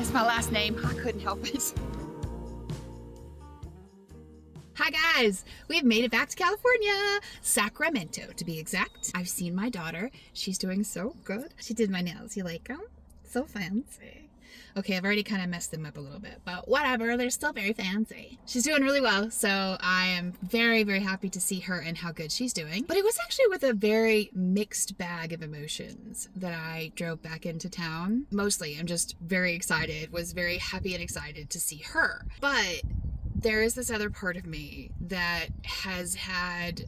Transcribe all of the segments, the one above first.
It's my last name. I couldn't help it. Hi guys, we've made it back to California, Sacramento to be exact. I've seen my daughter. She's doing so good. She did my nails. You like them? So fancy. Okay, I've already kind of messed them up a little bit, but whatever, they're still very fancy. She's doing really well, so I am very, very happy to see her and how good she's doing. But it was actually with a very mixed bag of emotions that I drove back into town. Mostly, I'm just very excited, was very happy and excited to see her. But there is this other part of me that has had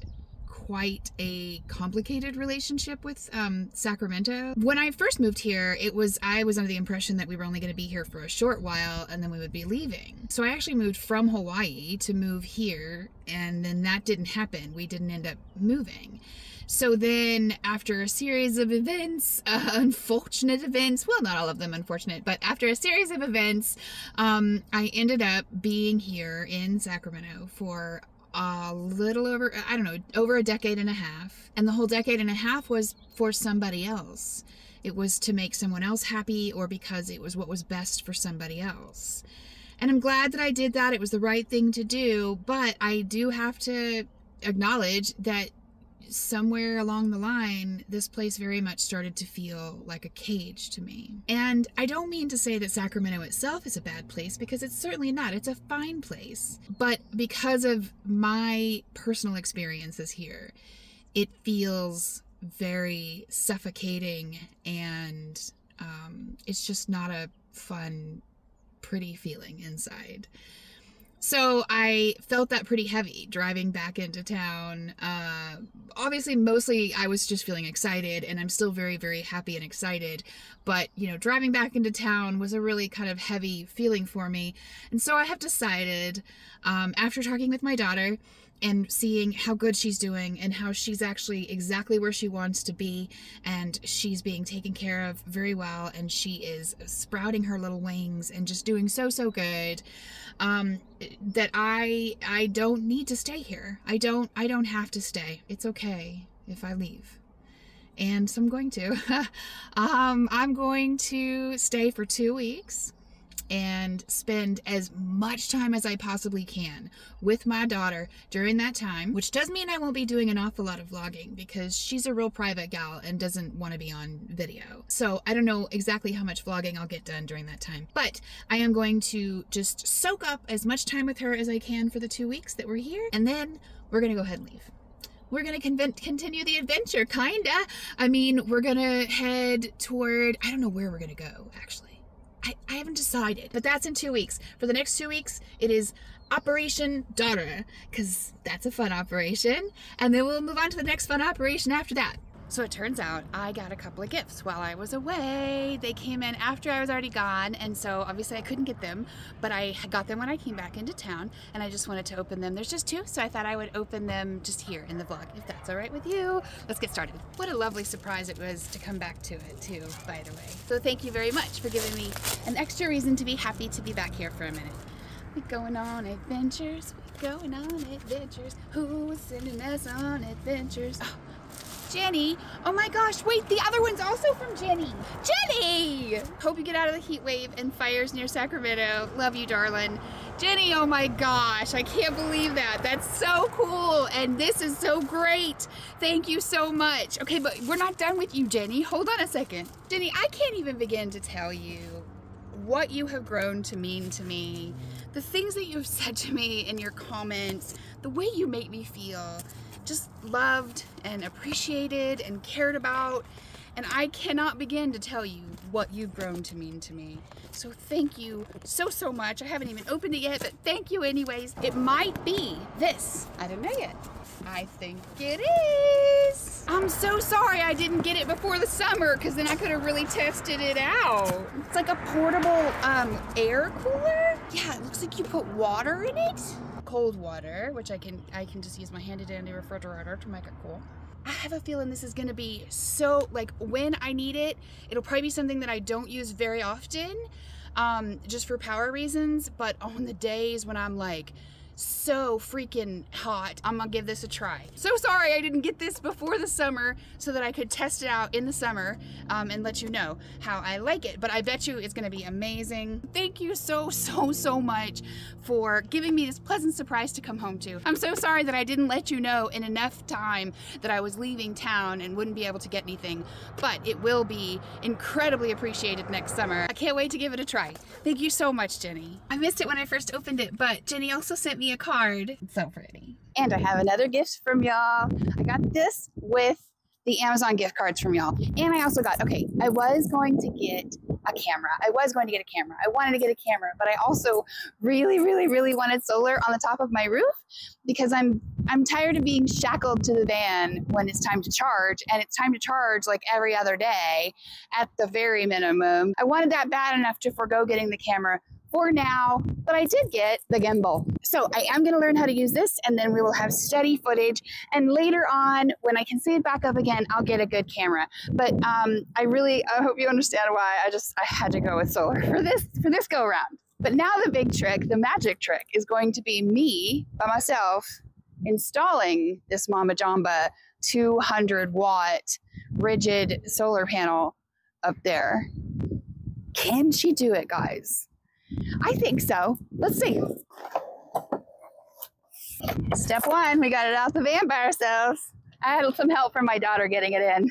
quite a complicated relationship with Sacramento. When I first moved here, I was under the impression that we were only going to be here for a short while and then we would be leaving. So I actually moved from Hawaii to move here, and then that didn't happen. We didn't end up moving. So then after a series of events, unfortunate events, well, not all of them unfortunate, but after a series of events, I ended up being here in Sacramento for a little over, I don't know, over a decade and a half. And the whole decade and a half was for somebody else. It was to make someone else happy, or because it was what was best for somebody else. And I'm glad that I did that. It was the right thing to do, but I do have to acknowledge that somewhere along the line, this place very much started to feel like a cage to me. And I don't mean to say that Sacramento itself is a bad place, because it's certainly not. It's a fine place. But because of my personal experiences here, it feels very suffocating, and it's just not a fun, pretty feeling inside. So I felt that pretty heavy driving back into town. Obviously, mostly I was just feeling excited, and I'm still very, very happy and excited. But, you know, driving back into town was a really kind of heavy feeling for me. And so I have decided, after talking with my daughter and seeing how good she's doing and how she's actually exactly where she wants to be, and she's being taken care of very well, and she is sprouting her little wings and just doing so, so good, that I don't need to stay here. I don't have to stay. It's okay if I leave. And so I'm going to. I'm going to stay for 2 weeks and spend as much time as I possibly can with my daughter during that time, which does mean I won't be doing an awful lot of vlogging, because she's a real private gal and doesn't want to be on video. So I don't know exactly how much vlogging I'll get done during that time, but I am going to just soak up as much time with her as I can for the 2 weeks that we're here, and then we're gonna go ahead and leave. We're going to continue the adventure, kinda. I mean, we're going to head toward, I don't know where we're going to go, actually. I haven't decided, but that's in 2 weeks. For the next 2 weeks, it is Operation Daughter, because that's a fun operation. And then we'll move on to the next fun operation after that. So it turns out I got a couple of gifts while I was away. They came in after I was already gone, and so obviously I couldn't get them, but I got them when I came back into town, and I just wanted to open them. There's just 2, so I thought I would open them just here in the vlog, if that's all right with you. Let's get started. What a lovely surprise it was to come back to it too, by the way. So thank you very much for giving me an extra reason to be happy to be back here for a minute. We're going on adventures, we're going on adventures. Who is sending us on adventures? Oh. Jenny. Oh my gosh, wait, the other one's also from Jenny. Jenny! Hope you get out of the heat wave and fires near Sacramento. Love you, darling. Jenny, oh my gosh, I can't believe that. That's so cool, and this is so great. Thank you so much. Okay, but we're not done with you, Jenny. Hold on a second. Jenny, I can't even begin to tell you what you have grown to mean to me, the things that you've said to me in your comments, the way you make me feel just loved and appreciated and cared about, and I cannot begin to tell you what you've grown to mean to me. So thank you so, so much. I haven't even opened it yet, but thank you anyways. It might be this. I don't know yet. I think it is. I'm so sorry I didn't get it before the summer, because then I could have really tested it out. It's like a portable air cooler. Yeah, it looks like you put water in it. Cold water, which I can just use my handy dandy refrigerator to make it cool. I have a feeling this is gonna be so, like, when I need it, it'll probably be something that I don't use very often, just for power reasons, but on the days when I'm like so freaking hot. I'm gonna give this a try. So sorry I didn't get this before the summer so that I could test it out in the summer and let you know how I like it. But I bet you it's gonna be amazing. Thank you so much for giving me this pleasant surprise to come home to. I'm so sorry that I didn't let you know in enough time that I was leaving town and wouldn't be able to get anything, but it will be incredibly appreciated next summer. I can't wait to give it a try. Thank you so much, Jenny. I missed it when I first opened it, but Jenny also sent me a card. It's so pretty. And I have another gift from y'all. I got this with the Amazon gift cards from y'all. And I also got, okay, I was going to get a camera. I wanted to get a camera, but I also really wanted solar on the top of my roof because I'm tired of being shackled to the van when it's time to charge, and it's time to charge like every other day at the very minimum. I wanted that bad enough to forego getting the camera for now, but I did get the gimbal. So I am gonna learn how to use this, and then we will have steady footage. And later on, when I can see it back up again, I'll get a good camera. But I hope you understand why I had to go with solar for this go around. But now the big trick, the magic trick, is going to be me by myself installing this Mama Jamba 200-watt rigid solar panel up there. Can she do it, guys? I think so. Let's see. Step one, we got it out the van by ourselves. I had some help from my daughter getting it in.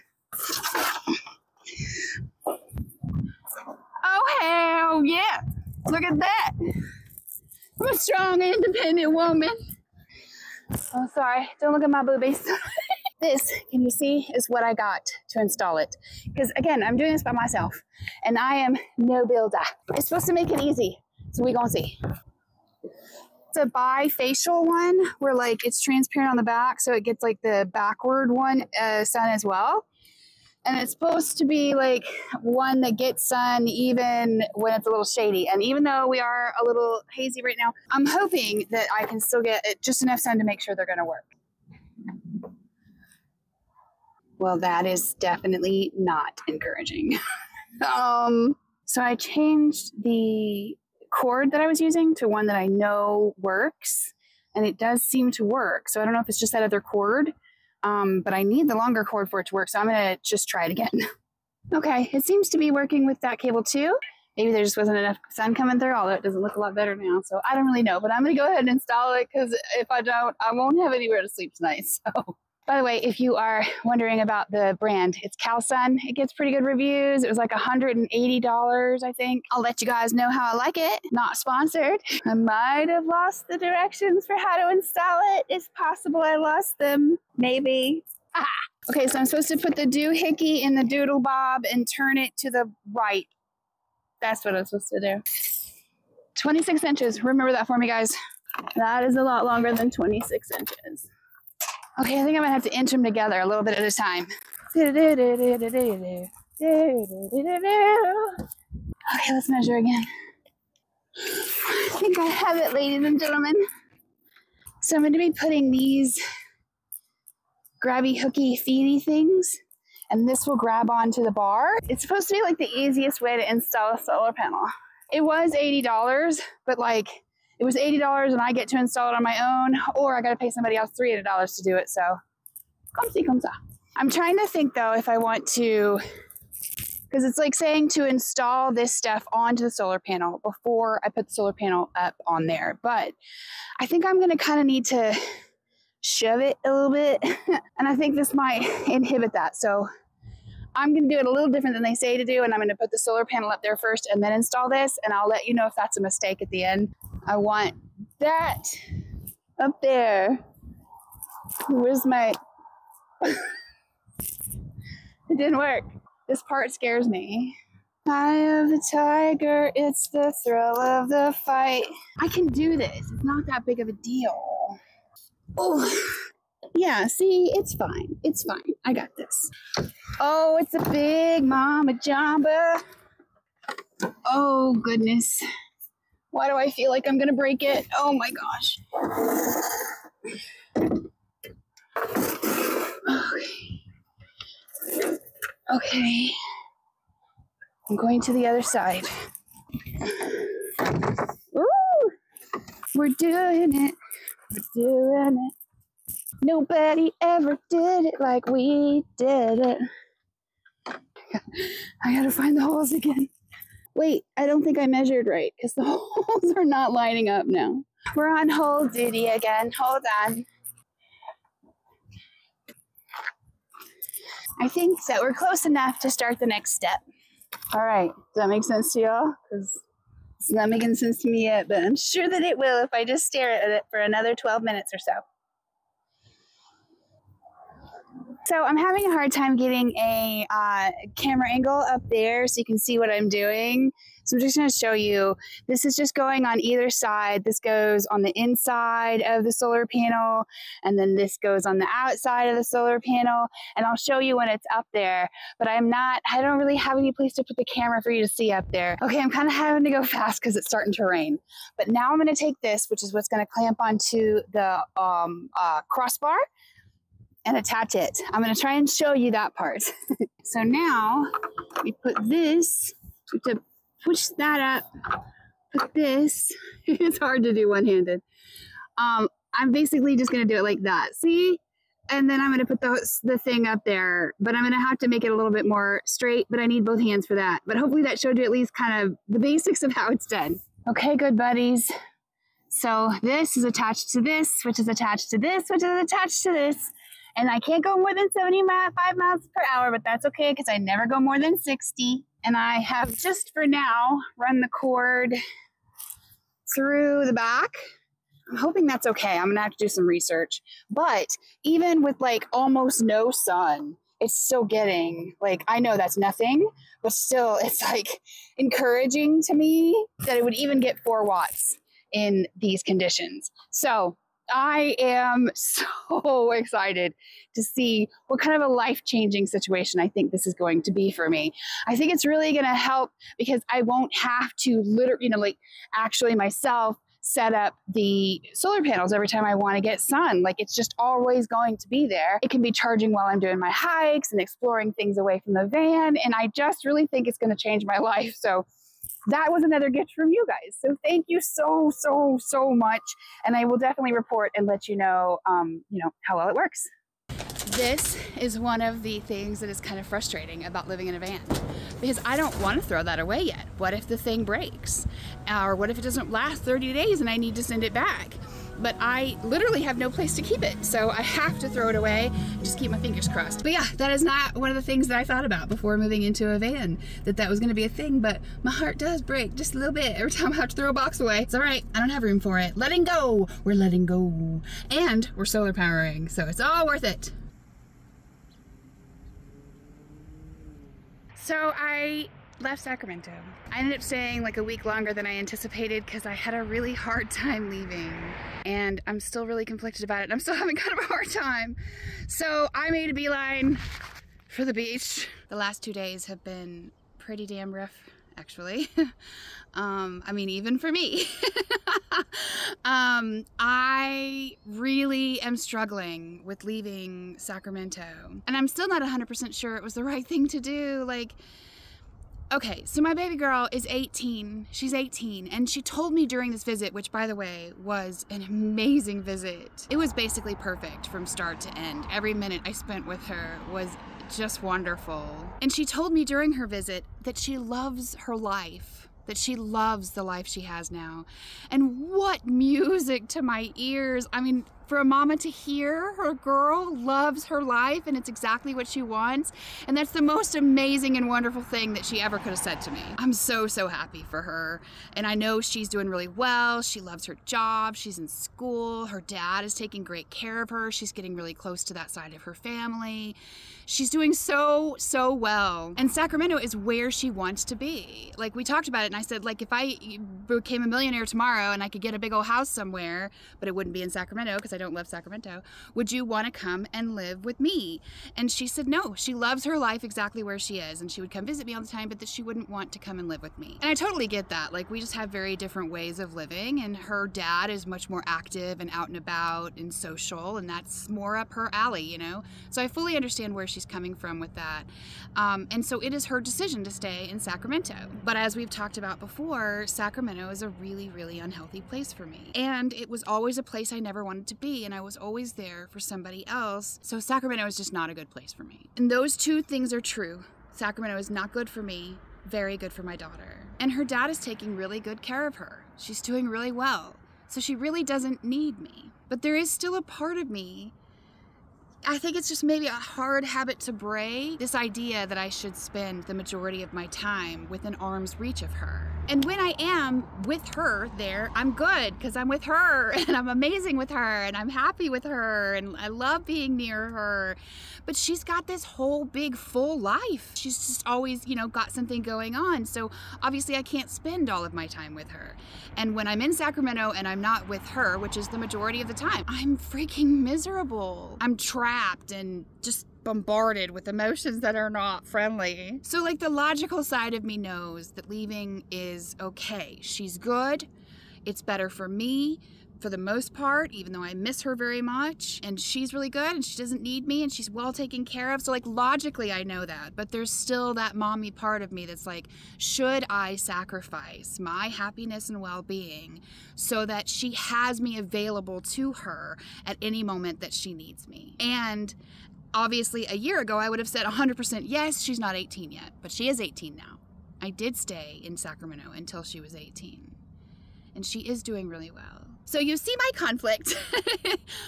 Oh, hell yeah. Look at that. I'm a strong, independent woman. Oh, sorry. Don't look at my boobies. This, can you see, is what I got to install it. Because again, I'm doing this by myself and I am no builder. It's supposed to make it easy. So we gonna see. It's a bifacial one where like it's transparent on the back. So it gets like the backward one sun as well. And it's supposed to be like one that gets sun even when it's a little shady. And even though we are a little hazy right now, I'm hoping that I can still get just enough sun to make sure they're gonna work. Well, that is definitely not encouraging. So I changed the cord that I was using to one that I know works, and it does seem to work. So I don't know if it's just that other cord, but I need the longer cord for it to work. So I'm gonna just try it again. Okay, it seems to be working with that cable too. Maybe there just wasn't enough sun coming through, although it doesn't look a lot better now. So I don't really know, but I'm gonna go ahead and install it because if I don't, I won't have anywhere to sleep tonight. So. By the way, if you are wondering about the brand, it's CalSun. It gets pretty good reviews. It was like $180, I think. I'll let you guys know how I like it. Not sponsored. I might have lost the directions for how to install it. It's possible I lost them. Maybe. Ah. Okay, so I'm supposed to put the doohickey in the doodle bob and turn it to the right. That's what I'm supposed to do. 26 inches. Remember that for me, guys. That is a lot longer than 26 inches. Okay, I think I'm gonna have to inch them together a little bit at a time. Okay, let's measure again. I think I have it, ladies and gentlemen. So I'm gonna be putting these grabby, hooky, feedy things, and this will grab onto the bar. It's supposed to be like the easiest way to install a solar panel. It was $80, but like, it was $80 and I get to install it on my own, or I got to pay somebody else $300 to do it. So, come see, come ça. I'm trying to think though if I want to, because it's like saying to install this stuff onto the solar panel before I put the solar panel up on there. But I think I'm going to kind of need to shove it a little bit. And I think this might inhibit that. So I'm going to do it a little different than they say to do. And I'm going to put the solar panel up there first and then install this. And I'll let you know if that's a mistake at the end. I want that up there. Where's my... It didn't work. This part scares me. Eye of the tiger, it's the thrill of the fight. I can do this. It's not that big of a deal. Oh, yeah, see, it's fine. It's fine. I got this. Oh, it's a big Mama Jamba. Oh, goodness. Why do I feel like I'm gonna break it? Oh my gosh. Okay. Okay. I'm going to the other side. Woo! We're doing it. doing it. Nobody ever did it like we did it. I gotta find the holes again. Wait, I don't think I measured right because the holes are not lining up now. We're on hole duty again. Hold on. I think that we're close enough to start the next step. All right, does that make sense to y'all? Because it's not making sense to me yet, but I'm sure that it will if I just stare at it for another 12 minutes or so. So I'm having a hard time getting a camera angle up there so you can see what I'm doing. So I'm just going to show you. This is just going on either side. This goes on the inside of the solar panel, and then this goes on the outside of the solar panel. And I'll show you when it's up there, but I don't really have any place to put the camera for you to see up there. Okay, I'm kind of having to go fast because it's starting to rain. But now I'm going to take this, which is what's going to clamp onto the crossbar, and attach it. I'm going to try and show you that part. So now we put this, we have to push that up, put this. It's hard to do one-handed. I'm basically just going to do it like that. See? And then I'm going to put the thing up there, but I'm going to have to make it a little bit more straight, but I need both hands for that. But hopefully that showed you at least kind of the basics of how it's done. Okay, good buddies. So this is attached to this, which is attached to this, which is attached to this. And I can't go more than 75 miles per hour, but that's okay because I never go more than 60. And I have just for now run the cord through the back. I'm hoping that's okay. I'm gonna have to do some research. But even with like almost no sun, it's still getting, like, I know that's nothing, but still it's like encouraging to me that it would even get 4 watts in these conditions. So I am so excited to see what kind of a life-changing situation I think this is going to be for me. I think it's really going to help because I won't have to literally, actually myself set up the solar panels every time I want to get sun. Like, it's just always going to be there. It can be charging while I'm doing my hikes and exploring things away from the van. And I just really think it's going to change my life. So that was another gift from you guys. So thank you so much. And I will definitely report and let you know, how well it works. This is one of the things that is kind of frustrating about living in a van, because I don't want to throw that away yet. What if the thing breaks? Or what if it doesn't last 30 days and I need to send it back? But I literally have no place to keep it, so I have to throw it away. Just keep my fingers crossed. But yeah, that is not one of the things that I thought about before moving into a van, that was gonna be a thing, but my heart does break just a little bit every time I have to throw a box away. It's all right, I don't have room for it. Letting go, we're letting go. And we're solar powering, so it's all worth it. So I left Sacramento. I ended up staying like a week longer than I anticipated because I had a really hard time leaving. And I'm still really conflicted about it. I'm still having kind of a hard time. So I made a beeline for the beach. The last 2 days have been pretty damn rough, actually. I mean, even for me. I really am struggling with leaving Sacramento. And I'm still not 100% sure it was the right thing to do. Like, okay, so my baby girl is 18. She's 18, and she told me during this visit, which by the way was an amazing visit. It was basically perfect from start to end. Every minute I spent with her was just wonderful. And she told me during her visit that she loves her life, that she loves the life she has now. And what music to my ears. I mean, for a mama to hear her girl loves her life and it's exactly what she wants. And that's the most amazing and wonderful thing that she ever could have said to me. I'm so happy for her. And I know she's doing really well. She loves her job. She's in school. Her dad is taking great care of her. She's getting really close to that side of her family. She's doing so well. And Sacramento is where she wants to be. Like, we talked about it and I said, like, if I became a millionaire tomorrow and I could get a big old house somewhere, but it wouldn't be in Sacramento because I don't love Sacramento. Would you want to come and live with me? And she said no. She loves her life exactly where she is, and she would come visit me all the time, but that she wouldn't want to come and live with me. And I totally get that. Like, we just have very different ways of living, and her dad is much more active and out and about and social, and that's more up her alley, you know? So I fully understand where she's coming from with that. And so it is her decision to stay in Sacramento. But as we've talked about before, Sacramento is a really, really unhealthy place for me. And it was always a place I never wanted to be, and I was always there for somebody else. So Sacramento is just not a good place for me. And those two things are true. Sacramento is not good for me, very good for my daughter. And her dad is taking really good care of her. She's doing really well. So she really doesn't need me. But there is still a part of me, I think it's just maybe a hard habit to break, this idea that I should spend the majority of my time within arm's reach of her. And when I am with her there, I'm good because I'm with her and I'm amazing with her and I'm happy with her and I love being near her. But she's got this whole big full life. She's just always, you know, got something going on. So obviously I can't spend all of my time with her. And when I'm in Sacramento and I'm not with her, which is the majority of the time, I'm freaking miserable. I'm trapped and just bombarded with emotions that are not friendly. So like the logical side of me knows that leaving is okay. She's good. It's better for me for the most part, even though I miss her very much, and she's really good and she doesn't need me and she's well taken care of. So like logically I know that, but there's still that mommy part of me that's like, should I sacrifice my happiness and well-being so that she has me available to her at any moment that she needs me? And obviously a year ago I would have said 100% yes, she's not 18 yet, but she is 18 now. I did stay in Sacramento until she was 18, and she is doing really well. So you see my conflict.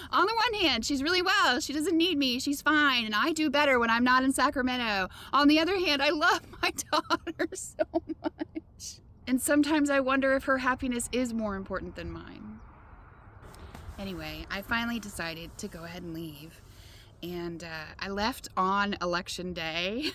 On the one hand, she's really well. She doesn't need me. She's fine. And I do better when I'm not in Sacramento. On the other hand, I love my daughter so much. And sometimes I wonder if her happiness is more important than mine. Anyway, I finally decided to go ahead and leave. And I left on election day.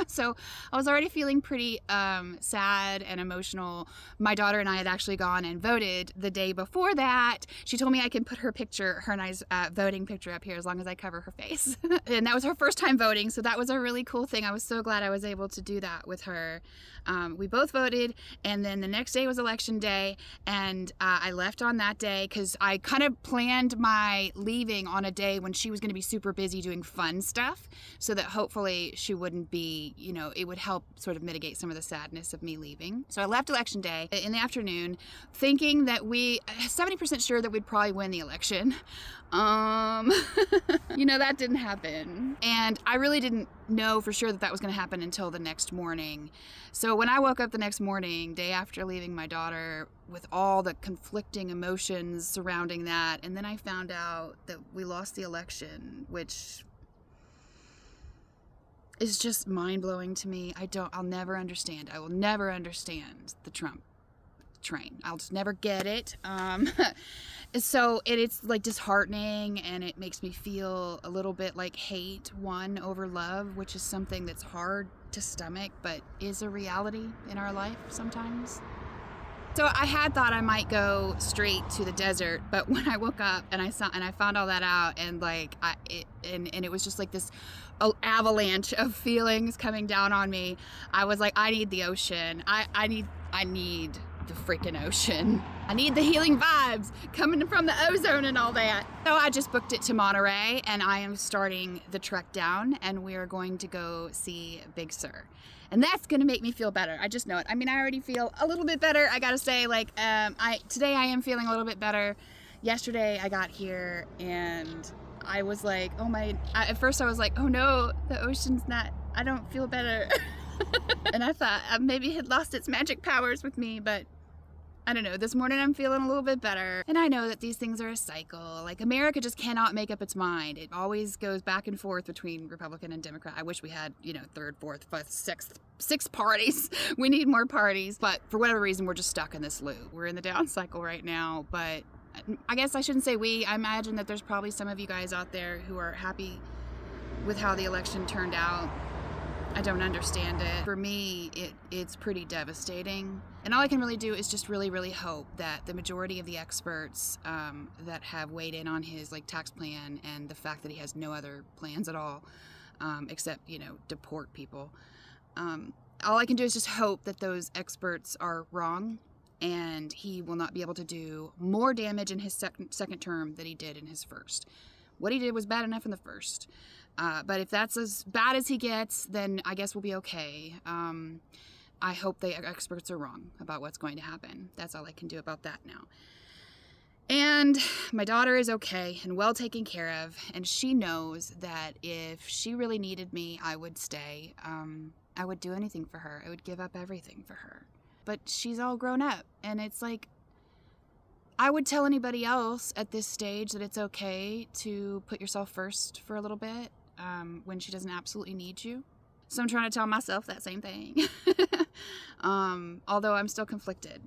So I was already feeling pretty sad and emotional. My daughter and I had actually gone and voted the day before that. She told me I can put her picture, her and I's voting picture up here as long as I cover her face. And that was her first time voting, so that was a really cool thing. I was so glad I was able to do that with her. We both voted, and then the next day was election day, and I left on that day because I kind of planned my leaving on a day when she was going to be super busy doing fun stuff, so that hopefully she wouldn't be, you know, it would help sort of mitigate some of the sadness of me leaving. So I left election day in the afternoon thinking that 70% sure that we'd probably win the election. You know, that didn't happen. And I really didn't know for sure that that was going to happen until the next morning. So when I woke up the next morning, day after leaving my daughter, with all the conflicting emotions surrounding that, and then I found out that we lost the election, which is just mind-blowing to me. I'll never understand. I will never understand the Trump train. I'll just never get it. So it's like disheartening, and it makes me feel a little bit like hate won over love, which is something that's hard to stomach, but is a reality in our life sometimes. So I had thought I might go straight to the desert, but when I woke up and I found all that out, and like it was just like this avalanche of feelings coming down on me. I was like, I need the ocean. I need the freaking ocean. I need the healing vibes coming from the ozone and all that. So I just booked it to Monterey, and I am starting the trek down, and we are going to go see Big Sur. And that's gonna make me feel better. I just know it. I mean, I already feel a little bit better. I gotta say, like, today I am feeling a little bit better. Yesterday I got here and I was like, at first I was like, oh no, the ocean's not, I don't feel better. And I thought maybe it had lost its magic powers with me, but I don't know. This morning I'm feeling a little bit better. And I know that these things are a cycle. Like, America just cannot make up its mind. It always goes back and forth between Republican and Democrat. I wish we had, you know, third, fourth, fifth, six parties. We need more parties. But for whatever reason, we're just stuck in this loop. We're in the down cycle right now. But I guess I shouldn't say we. I imagine that there's probably some of you guys out there who are happy with how the election turned out. I don't understand it. For me, it's pretty devastating. And all I can really do is just really, really hope that the majority of the experts that have weighed in on his like tax plan and the fact that he has no other plans at all, except, you know, deport people. All I can do is just hope that those experts are wrong and he will not be able to do more damage in his second term than he did in his first. What he did was bad enough in the first. But if that's as bad as he gets, then I guess we'll be okay. I hope the experts are wrong about what's going to happen. That's all I can do about that now. And my daughter is okay and well taken care of, and she knows that if she really needed me, I would stay. I would do anything for her. I would give up everything for her. But she's all grown up, and it's like, I would tell anybody else at this stage that it's okay to put yourself first for a little bit when she doesn't absolutely need you. So I'm trying to tell myself that same thing. Although I'm still conflicted.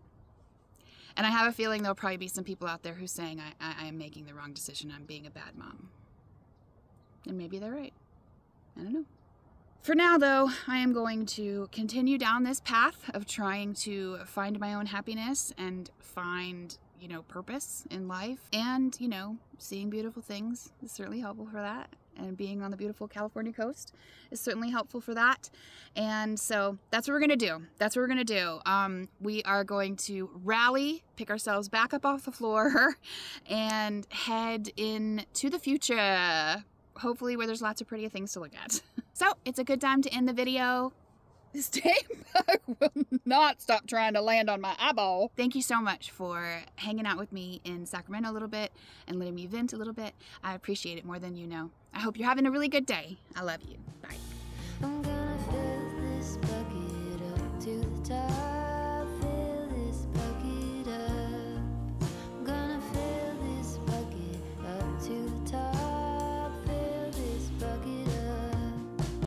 And I have a feeling there'll probably be some people out there who's saying I am making the wrong decision. I'm being a bad mom. And maybe they're right. I don't know. For now, though, I am going to continue down this path of trying to find my own happiness and find, you know, purpose in life. And, you know, seeing beautiful things is certainly helpful for that. And being on the beautiful California coast is certainly helpful for that. And so that's what we're going to do. That's what we're going to do. We are going to rally, pick ourselves back up off the floor, and head into the future. Hopefully where there's lots of pretty things to look at. So it's a good time to end the video. This day I will not stop trying to land on my eyeball. Thank you so much for hanging out with me in Sacramento a little bit and letting me vent a little bit. I appreciate it more than you know. I hope you're having a really good day. I love you. Bye.